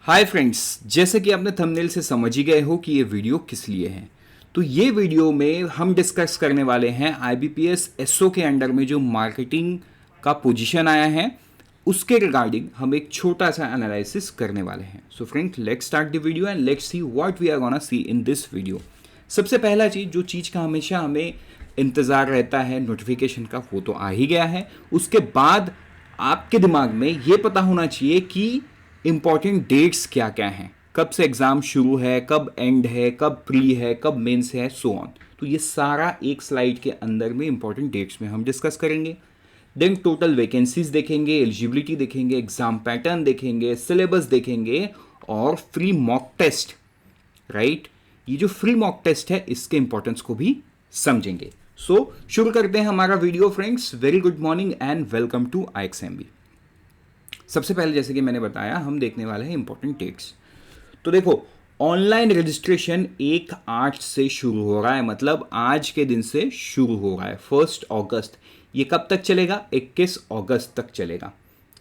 Hi friends, जैसे कि आपने थंबनेल से समझ ही गए हो कि ये वीडियो किस लिए है। तो ये वीडियो में हम डिस्कस करने वाले हैं आईबीपीएस एसओ के अंडर में जो मार्केटिंग का पोजीशन आया है उसके रिगार्डिंग हम एक छोटा सा एनालिसिस करने वाले हैं। So friends, let's start the video and let's see what we are gonna see in this video. सबसे पहला चीज, जो चीज का हमेशा हमें इंतजार रहता है नोटिफिकेशन का, वो तो आ ही गया है। उसके बाद आपके दिमाग में ये पता होना चाहिए कि इंपॉर्टेंट डेट्स क्या क्या हैं, कब से एग्जाम शुरू है, कब एंड है, कब प्री है, कब मेंस है, सो ऑन। तो ये सारा एक स्लाइड के अंदर में इंपॉर्टेंट डेट्स में हम डिस्कस करेंगे। देन टोटल वैकेंसीज देखेंगे, एलिजिबिलिटी देखेंगे, एग्जाम पैटर्न देखेंगे, सिलेबस देखेंगे और फ्री मॉक टेस्ट, राइट। ये जो फ्री मॉक टेस्ट है इसके इंपॉर्टेंस को भी समझेंगे। सो शुरू करते हैं हमारा video friends. Very good morning and welcome to IXMB। सबसे पहले जैसे कि मैंने बताया, हम देखने वाले हैं इंपॉर्टेंट डेट्स। तो देखो, ऑनलाइन रजिस्ट्रेशन 1/8 से शुरू हो रहा है, मतलब आज के दिन से शुरू हो रहा है, 1 अगस्त। ये कब तक चलेगा? 21 अगस्त तक चलेगा,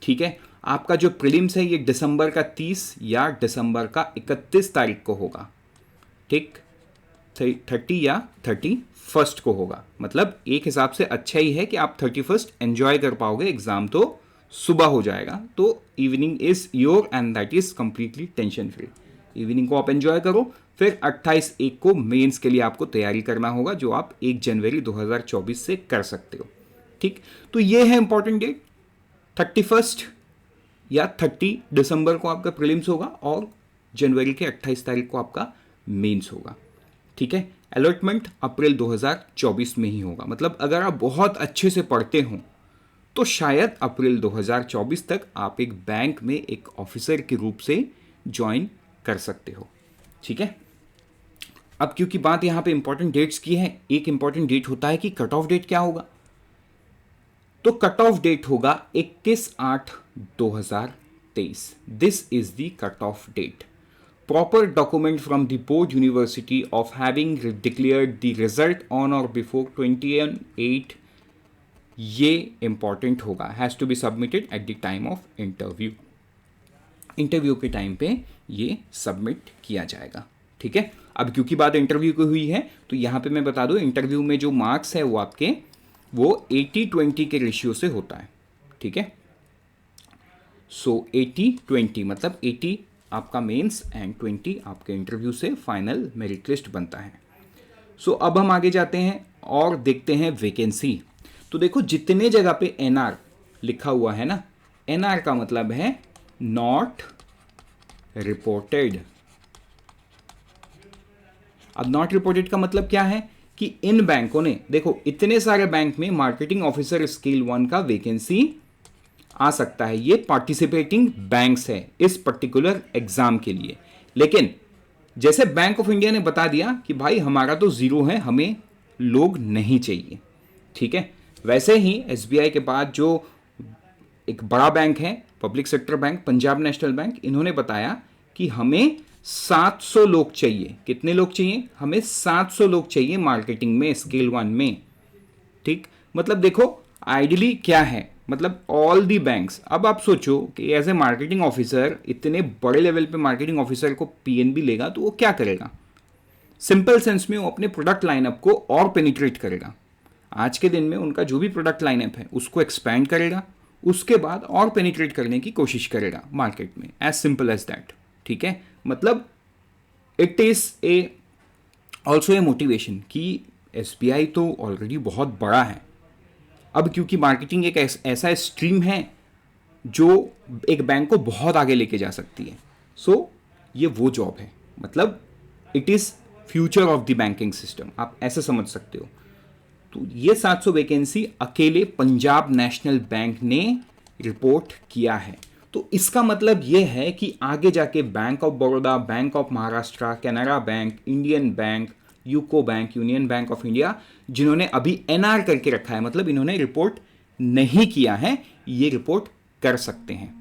ठीक है। आपका जो प्रीलिम्स है ये दिसंबर का 30 या दिसंबर का 31 तारीख को होगा, ठीक। 30 या 31 को होगा। मतलब एक हिसाब से अच्छा ही है कि आप 31 एंजॉय कर पाओगे, एग्जाम तो सुबह हो जाएगा। तो evening is your and that is completely tension free. Evening को आप एंजॉय करो, फिर 28/1 को मेंस के लिए आपको तैयारी करना होगा, जो आप 1 जनवरी 2024 से कर सकते हो, ठीक। तो ये है इंपॉर्टेंट डेट। 31 या 30 दिसंबर को आपका प्रीलिम्स होगा और जनवरी के 28 तारीख को आपका मेंस होगा, ठीक है। अलॉटमेंट अप्रैल 2024 में ही होगा। मतलब अगर आप बहुत अच्छे से पढ़ते हो तो शायद अप्रैल 2024 तक आप एक बैंक में एक ऑफिसर के रूप से ज्वाइन कर सकते हो, ठीक है। अब क्योंकि बात यहां पे इंपॉर्टेंट डेट्स की है, एक इंपॉर्टेंट डेट होता है कि कट ऑफ डेट क्या होगा। तो कट ऑफ डेट होगा 21/8/2023। This is the cut off date. Proper document from the board university of having declared the result on or before 20/8, ये इंपॉर्टेंट होगा, has to be submitted at the time of interview. Interview के time पे ये submit किया जाएगा, ठीक है। अब क्योंकि बात इंटरव्यू की हुई है तो यहां पे मैं बता दूं, इंटरव्यू में जो मार्क्स है वो आपके 80-20 के रेशियो से होता है, ठीक है। सो 80-20 मतलब 80 आपका मेंस एंड 20 आपके इंटरव्यू से फाइनल मेरिट लिस्ट बनता है। सो अब हम आगे जाते हैं और देखते हैं वैकेंसी। तो देखो, जितने जगह पे NR लिखा हुआ है ना, NR का मतलब है नॉट रिपोर्टेड। अब नॉट रिपोर्टेड का मतलब क्या है कि इन बैंकों ने, देखो इतने सारे बैंक में मार्केटिंग ऑफिसर स्केल 1 का वैकेंसी आ सकता है। ये पार्टिसिपेटिंग बैंक्स है इस पर्टिकुलर एग्जाम के लिए। लेकिन जैसे बैंक ऑफ इंडिया ने बता दिया कि भाई हमारा तो 0 है, हमें लोग नहीं चाहिए, ठीक है। वैसे ही SBI के बाद जो एक बड़ा बैंक है, public sector bank, Punjab national bank, इन्होंने बताया कि हमें 700 लोग चाहिए। कितने लोग चाहिए? हमें 700 लोग चाहिए मार्केटिंग में स्केल 1 में, ठीक। मतलब देखो आइडियली क्या है, मतलब ऑल दी बैंक्स। अब आप सोचो कि एज ए मार्केटिंग ऑफिसर, इतने बड़े लेवल पे मार्केटिंग ऑफिसर को PNB लेगा तो वो क्या करेगा? सिंपल सेंस में वो अपने प्रोडक्ट लाइनअप को और पेनिट्रेट करेगा। आज के दिन में उनका जो भी प्रोडक्ट लाइनअप है उसको एक्सपैंड करेगा, उसके बाद और पेनिट्रेट करने की कोशिश करेगा मार्केट में, एज सिंपल एज दैट, ठीक है। मतलब it is a also a motivation कि SBI तो ऑलरेडी बहुत बड़ा है। अब क्योंकि मार्केटिंग एक ऐसा स्ट्रीम है जो एक बैंक को बहुत आगे लेके जा सकती है। सो ये वो जॉब है, मतलब it is future of the banking system, आप ऐसे समझ सकते हो। तो ये 700 वैकेंसी अकेले पंजाब नेशनल बैंक ने रिपोर्ट किया है। तो इसका मतलब ये है कि आगे जाके bank of Baroda, bank of Maharashtra, Canara bank, Indian bank, UCO bank, union bank of India, जिन्होंने अभी NR करके रखा है, मतलब इन्होंने रिपोर्ट नहीं किया है, ये रिपोर्ट कर सकते हैं,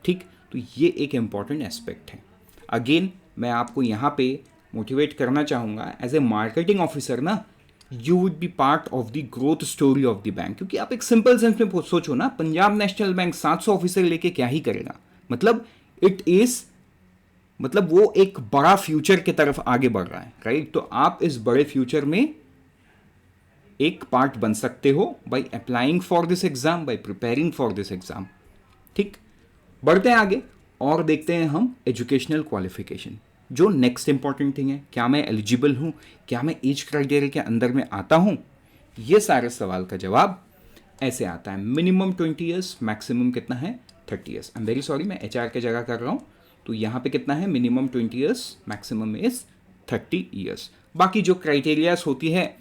ठीक। तो ये एक इंपॉर्टेंट एस्पेक्ट है। अगेन मैं आपको यहां पे मोटिवेट करना चाहूंगा, एज ए मार्केटिंग ऑफिसर ना, you would be part of the growth story of the bank. क्योंकि आप एक सिंपल सेंस में सोचो ना, पंजाब नेशनल बैंक 700 ऑफिसर लेके क्या ही करेगा। मतलब इट इज मतलब वो एक बड़ा फ्यूचर की तरफ आगे बढ़ रहा है, राइट। तो आप इस बड़े फ्यूचर में एक पार्ट बन सकते हो by applying for this exam, bye preparing for this exam. ठीक, बढ़ते हैं आगे और देखते हैं हम एजुकेशनल क्वालिफिकेशन, जो नेक्स्ट इंपॉर्टेंट थिंग है। क्या मैं एलिजिबल हूं, क्या मैं एज क्राइटेरिया के अंदर में आता हूं? ये सारे सवाल का जवाब ऐसे आता है, मिनिमम 20 ईयर्स, मैक्सिमम कितना है 30 years. I am very sorry, मैं HR की जगह कर रहा हूं, तो यहां पे कितना है, minimum 20 years, maximum is 30 years. बाकी जो क्राइटेरियाज होती है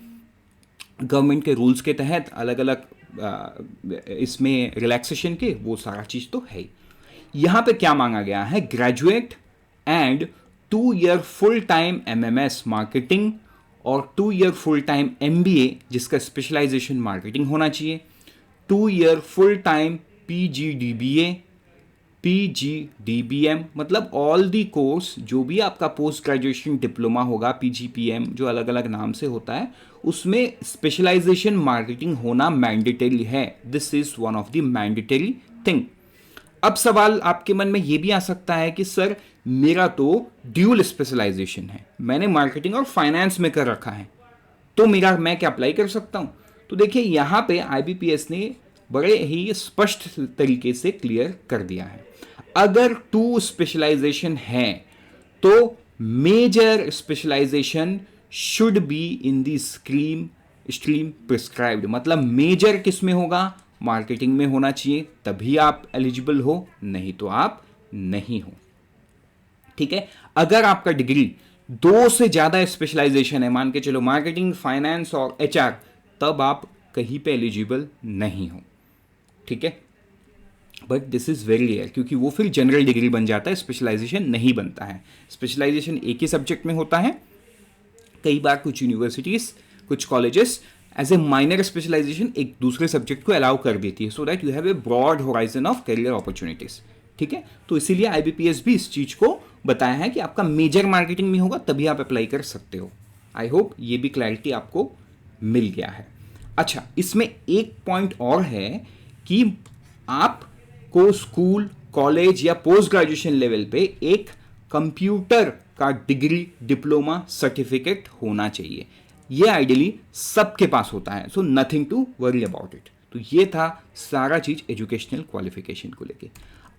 गवर्नमेंट के रूल्स के तहत अलग अलग इसमें रिलैक्सेशन के, वो सारा चीज तो है ही। यहां पे क्या मांगा गया है, graduate and 2 year full time MMS marketing और 2 ईयर फुल टाइम MBA जिसका स्पेशलाइजेशन मार्केटिंग होना चाहिए, 2 year full time PGDBA, PGDBM, मतलब ऑल दी कोर्स जो भी आपका पोस्ट ग्रेजुएशन डिप्लोमा होगा, PGPM जो अलग अलग नाम से होता है, उसमें स्पेशलाइजेशन मार्केटिंग होना मैंडेटरी है। This is one of the mandatory thing. अब सवाल आपके मन में यह भी आ सकता है कि सर मेरा तो ड्यूल स्पेशलाइजेशन है, मैंने मार्केटिंग और फाइनेंस में कर रखा है, तो मैं क्या अप्लाई कर सकता हूं? तो देखिए यहां पे IBPS ने बड़े ही स्पष्ट तरीके से क्लियर कर दिया है, अगर 2 स्पेशलाइजेशन है तो major specialization should be in the stream prescribed, मतलब मेजर किस में होगा, मार्केटिंग में होना चाहिए, तभी आप एलिजिबल हो, नहीं तो आप नहीं हो। ठीक है, अगर आपका डिग्री 2 से ज्यादा स्पेशलाइजेशन है, मान के चलो मार्केटिंग, फाइनेंस और HR, तब आप कहीं पे एलिजिबल नहीं हो। ठीक है, but this is very rare, क्योंकि वो फिर जनरल डिग्री बन जाता है, स्पेशलाइजेशन नहीं बनता है। स्पेशलाइजेशन एक ही सब्जेक्ट में होता है, कई बार कुछ यूनिवर्सिटीज, कुछ colleges as a minor specialization एक दूसरे सब्जेक्ट को अलाउ कर देती है, so that you have a broad horizon of career opportunities. ठीक है, तो इसीलिए IBPS भी इस चीज को बताया है कि आपका मेजर मार्केटिंग में होगा तभी आप अप्लाई कर सकते हो। आई होप ये भी क्लैरिटी आपको मिल गया है। अच्छा, इसमें एक पॉइंट और है कि आपको स्कूल, कॉलेज या पोस्ट ग्रेजुएशन लेवल पे एक कंप्यूटर का डिग्री, डिप्लोमा, सर्टिफिकेट होना चाहिए। ये आइडियली सबके पास होता है, so nothing to worry about it. तो ये था सारा चीज एजुकेशनल क्वालिफिकेशन को लेके।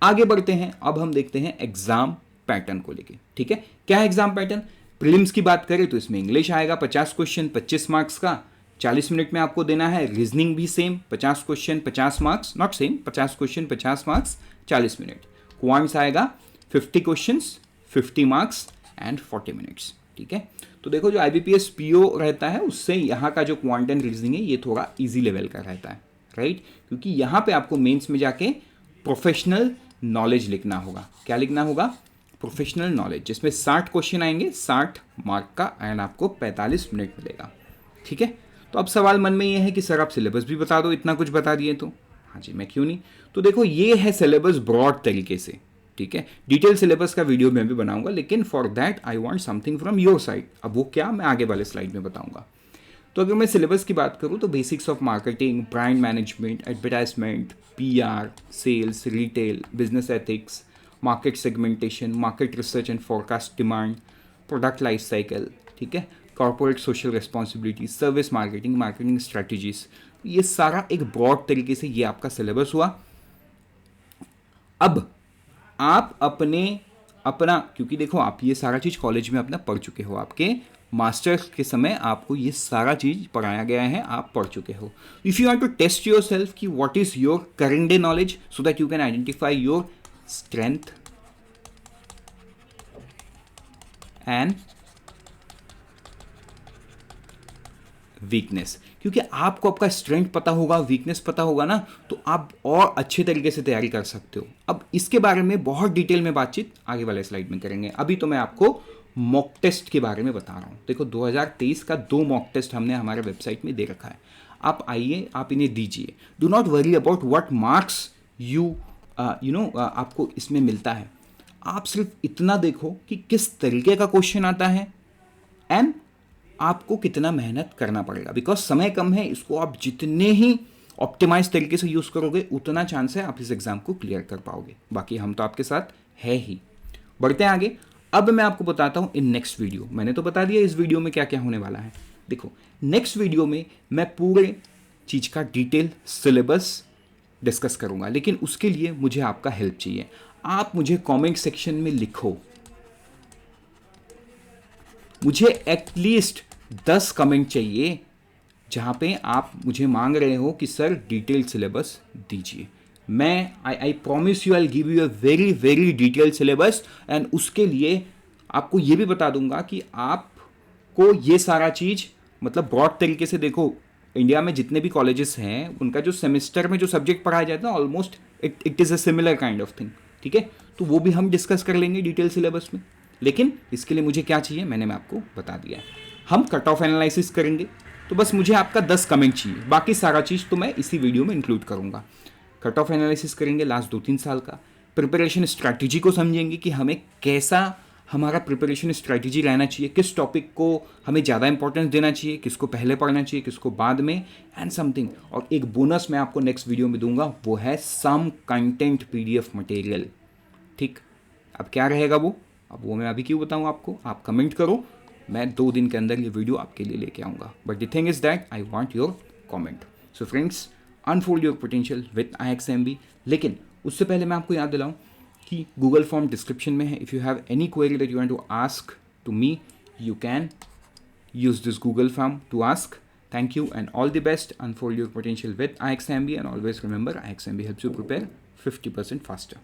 आगे बढ़ते हैं, अब हम देखते हैं एग्जाम पैटर्न को लेके। ठीक है, क्या है एग्जाम पैटर्न? प्रीलिम्स की बात करें तो इसमें इंग्लिश आएगा 50 क्वेश्चन 25 मार्क्स का, 40 मिनट में आपको देना है। रीजनिंग भी same, 50 question 50 marks, not same, 50 question 50 marks 40 minute. Quants आएगा 50 क्वेश्चंस 50 मार्क्स एंड 40 मिनट्स। ठीक है, तो देखो जो IBPS PO रहता है उससे यहाँ का जो क्वांट एंड रीजनिंग है ये थोड़ा इजी लेवल का रहता है, राइट, क्योंकि यहाँ पे आपको मेंस में जाके प्रोफेशनल नॉलेज लिखना होगा। क्या लिखना होगा? प्रोफेशनल नॉलेज, जिसमें 60 क्वेश्चन आएंगे 60 मार्क का, एंड आपको 45 मिनट मिलेगा। ठीक है, तो अब सवाल मन में ये है कि सर आप सिलेबस भी बता दो, इतना कुछ बता दिए तो। हाँ जी, मैं क्यों नहीं। तो देखो ये है सिलेबस ब्रॉड तरीके से। ठीक है, डिटेल सिलेबस का वीडियो मैं भी बनाऊंगा, लेकिन for that I want something from your side. अब वो क्या, मैं आगे वाले स्लाइड में बताऊंगा। तो अगर मैं सिलेबस की बात करूं तो basics of marketing, brand management, advertisement, PR, sales, retail, business ethics, market segmentation, market research and forecast demand, product life cycle, ठीक है, corporate social responsibility, service marketing, marketing strategies, ये सारा एक ब्रॉड तरीके से ये आपका सिलेबस हुआ। अब आप अपना क्योंकि देखो आप ये सारा चीज कॉलेज में अपना पढ़ चुके हो, आपके मास्टर्स के समय आपको ये सारा चीज पढ़ाया गया है, आप पढ़ चुके हो। If you want to test yourself कि what is your current day knowledge, so that you can identify your strength and weakness, क्योंकि आपको आपका स्ट्रेंथ पता होगा, वीकनेस पता होगा ना, तो आप और अच्छे तरीके से तैयारी कर सकते हो। अब इसके बारे में बहुत डिटेल में बातचीत आगे वाले स्लाइड में करेंगे। अभी तो मैं आपको मॉक टेस्ट के बारे में बता रहा हूं। देखो 2023 का 2 मॉक टेस्ट हमने हमारे वेबसाइट में दे रखा है, आप आइए, आप इन्हें दीजिए। Do not worry about what marks you आपको इसमें मिलता है। आप सिर्फ इतना देखो कि किस तरीके का क्वेश्चन आता है एंड आपको कितना मेहनत करना पड़ेगा, बिकॉज समय कम है। इसको आप जितने ही ऑप्टिमाइज तरीके से यूज करोगे उतना चांस है आप इस एग्जाम को क्लियर कर पाओगे। बाकी हम तो आपके साथ है ही। बढ़ते हैं आगे। अब मैं आपको बताता हूँ इन नेक्स्ट वीडियो, मैंने तो बता दिया इस वीडियो में क्या क्या होने वाला है। देखो नेक्स्ट वीडियो में मैं पूरे चीज़ का डिटेल सिलेबस डिस्कस करूँगा, लेकिन उसके लिए मुझे आपका हेल्प चाहिए। आप मुझे कमेंट सेक्शन में लिखो, मुझे एटलीस्ट 10 कमेंट चाहिए जहाँ पे आप मुझे मांग रहे हो कि सर डिटेल सिलेबस दीजिए। मैं I promise you I give you a very very detail syllabus, and उसके लिए आपको ये भी बता दूंगा कि आपको ये सारा चीज़ मतलब ब्रॉड तरीके से देखो, इंडिया में जितने भी कॉलेजेस हैं उनका जो सेमेस्टर में जो सब्जेक्ट पढ़ाया जाता है almost it is a similar kind of thing, ठीक है। तो वो भी हम डिस्कस कर लेंगे डिटेल सिलेबस में, लेकिन इसके लिए मुझे क्या चाहिए मैंने मैं आपको बता दिया है। हम कट ऑफ एनालिसिस करेंगे, तो बस मुझे आपका 10 कमेंट चाहिए, बाकी सारा चीज़ तो मैं इसी वीडियो में इंक्लूड करूँगा। कट ऑफ एनालिसिस करेंगे लास्ट 2-3 साल का, प्रिपरेशन स्ट्रैटेजी को समझेंगे कि हमें कैसा हमारा प्रिपरेशन स्ट्रैटेजी रहना चाहिए, किस टॉपिक को हमें ज़्यादा इंपॉर्टेंस देना चाहिए, किसको पहले पढ़ना चाहिए, किसको बाद में, एंड समथिंग। और एक बोनस मैं आपको नेक्स्ट वीडियो में दूंगा, वो है सम कंटेंट पीडीएफ मटेरियल, ठीक। अब क्या रहेगा वो, अब वो मैं अभी क्यों बताऊँ आपको, आप कमेंट करो, मैं 2 दिन के अंदर ये वीडियो आपके लिए लेके आऊँगा। But the thing is that I want your comment. So friends, unfold your potential with IXMB। लेकिन उससे पहले मैं आपको याद दिलाऊँ कि गूगल फॉर्म डिस्क्रिप्शन में है। If you have any query that you want to ask to me, you can use this Google form to ask. Thank you and all the best. Unfold your potential with IXMB, and always remember IXMB helps you prepare 50% faster.